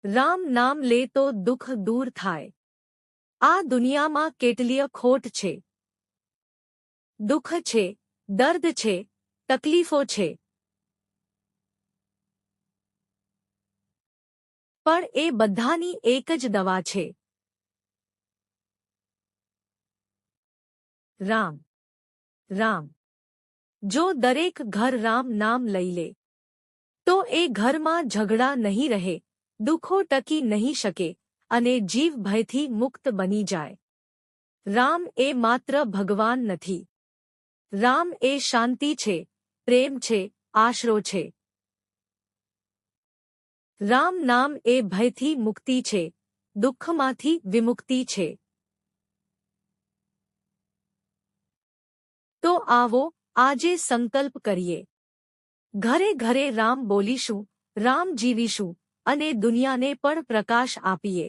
રામ નામ લે તો દુઃખ દૂર થાય। આ દુનિયામાં કેટલીય ખોટ છે, દુઃખ છે, દર્દ છે, તકલીફો છે, પણ એ બધાની એક જ દવા છે, રામ। રામ। જો દરેક ઘર રામ નામ લઈ લે તો એ ઘરમાં ઝઘડા નહીં રહે, દુઃખો ટકી નહીં શકે અને જીવ ભયથી મુક્ત બની જાય। રામ એ માત્ર ભગવાન નથી, રામ એ શાંતિ છે, પ્રેમ છે, આશરો છે। રામ નામ એ ભયથી મુક્તિ છે, દુઃખમાંથી વિમુક્તિ છે। તો આવો આજે સંકલ્પ કરીએ, ઘરે ઘરે રામ બોલીશું, રામ જીવીશું અને દુનિયાને પણ પ્રકાશ આપીએ।